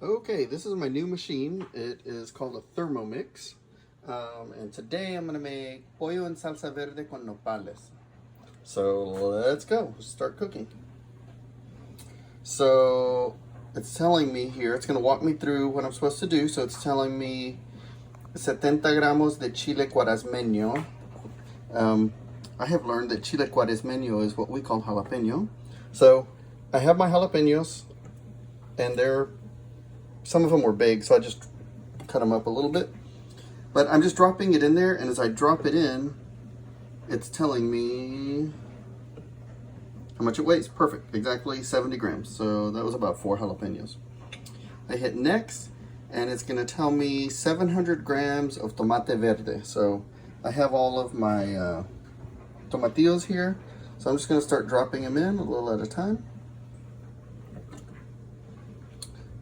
Okay, this is my new machine. It is called a Thermomix. And today I'm going to make pollo en salsa verde con nopales. So let's go. Start cooking. So it's telling me here, it's going to walk me through what I'm supposed to do. So it's telling me 70 gramos de chile cuaresmeño. I have learned that chile cuaresmeño is what we call jalapeno. So I have my jalapenos, and some of them were big, so I just cut them up a little bit. But I'm just dropping it in there, and as I drop it in, it's telling me how much it weighs. Perfect, exactly 70 grams. So that was about 4 jalapenos. I hit next, and it's gonna tell me 700 grams of tomate verde. So I have all of my tomatillos here. So I'm just gonna start dropping them in a little at a time.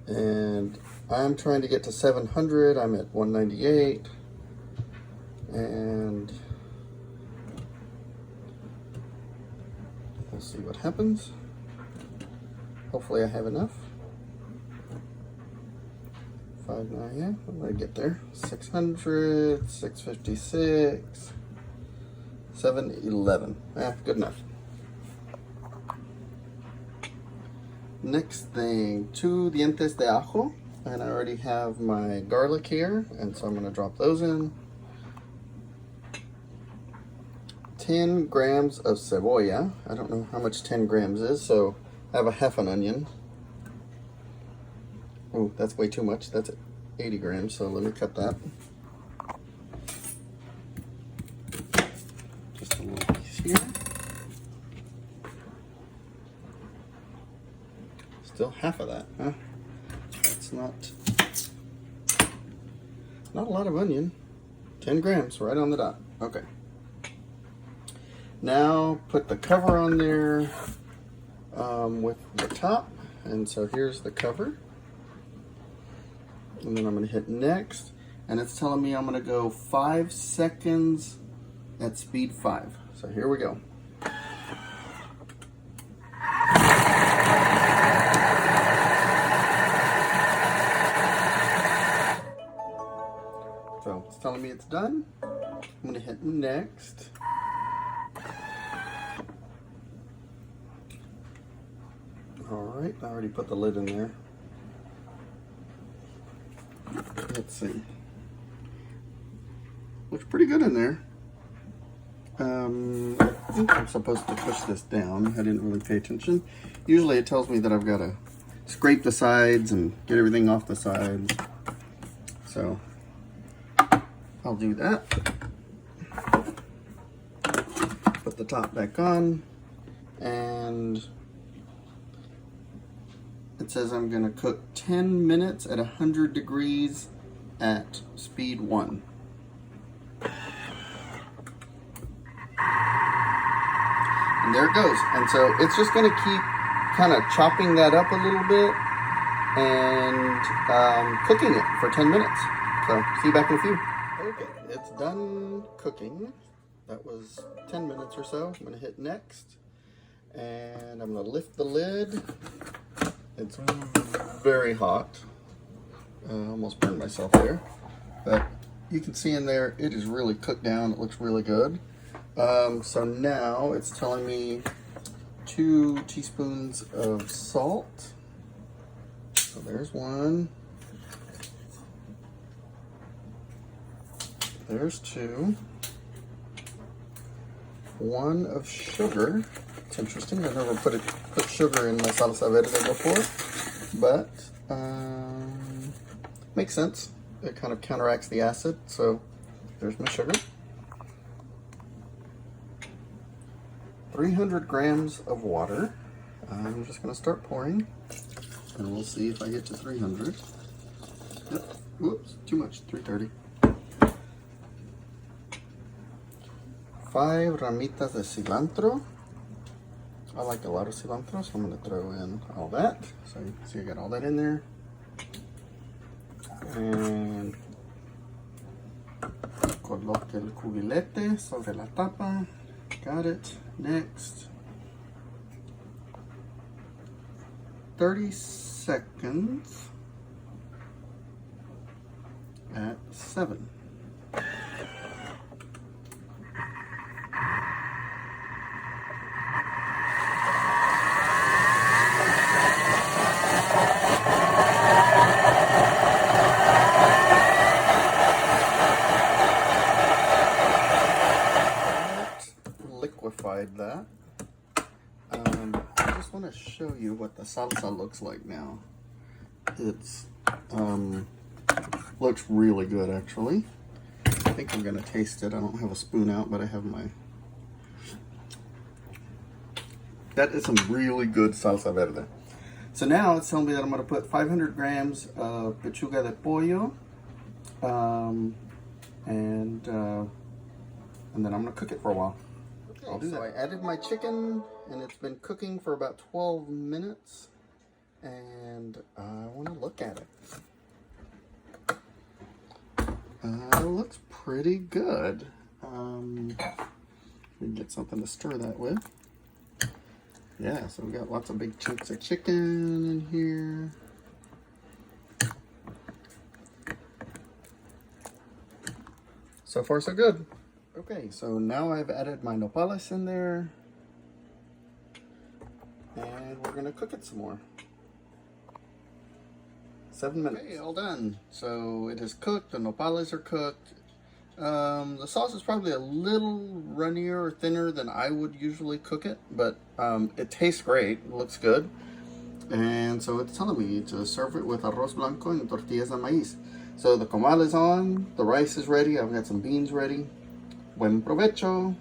And I'm trying to get to 700. I'm at 198. And we'll see what happens. Hopefully I have enough. 59, yeah, I'm gonna get there. 600, 656, 711. Good enough. Next thing, 2 dientes de ajo, and I already have my garlic here, and so I'm going to drop those in. 10 grams of cebolla. I don't know how much 10 grams is, so I have a half an onion. Oh, that's way too much. That's 80 grams, so let me cut that. Just a little piece here. Still half of that, huh? That's not a lot of onion. 10 grams, right on the dot. Okay. Now put the cover on there with the top. And so here's the cover. And then I'm gonna hit next. And it's telling me I'm gonna go 5 seconds at speed 5. So here we go. So it's telling me it's done. I'm gonna hit next. All right, I already put the lid in there. Let's see. Looks pretty good in there. I think I'm supposed to push this down. I didn't really pay attention. Usually it tells me that I've got to scrape the sides and get everything off the sides. So I'll do that. Put the top back on, and it says I'm gonna cook 10 minutes at 100 degrees at speed 1. And there it goes. And so it's just gonna keep kind of chopping that up a little bit and cooking it for 10 minutes. So see you back in a few. Okay, it's done cooking. That was 10 minutes or so. I'm gonna hit next, and I'm gonna lift the lid. It's very hot. Almost burned myself there, but you can see in there it is really cooked down. It looks really good. So now it's telling me 2 teaspoons of salt. So there's 1. There's 2. 1 of sugar. It's interesting. I've never put sugar in my salsa verde before, but makes sense. It kind of counteracts the acid. So there's my sugar. 300 grams of water. I'm just going to start pouring, and we'll see if I get to 300. Yep. Whoops, too much. 330. 5 ramitas de cilantro. I like a lot of cilantro, so I'm going to throw in all that. So you can see I got all that in there. And coloque el cubilete sobre la tapa. Got it. Next. 30 seconds at 7. Liquefied that. I just want to show you what the salsa looks like now. It's looks really good, actually. I think I'm gonna taste it. I don't have a spoon out, but I have my. That is some really good salsa verde. So now it's telling me that I'm gonna put 500 grams of pechuga de pollo, and then I'm gonna cook it for a while. I'll do that. So I added my chicken, and it's been cooking for about 12 minutes, and I want to look at it. It looks pretty good. We can get something to stir that with. Yeah, so we got lots of big chunks of chicken in here. So far, so good. Okay, so now I've added my nopales in there, and we're gonna cook it some more. 7 minutes. Okay, all done. So it is cooked, the nopales are cooked. The sauce is probably a little runnier or thinner than I would usually cook it, but it tastes great, it looks good. And so it's telling me to serve it with arroz blanco and tortillas de maíz. So the comal is on, the rice is ready, I've got some beans ready. Buen provecho.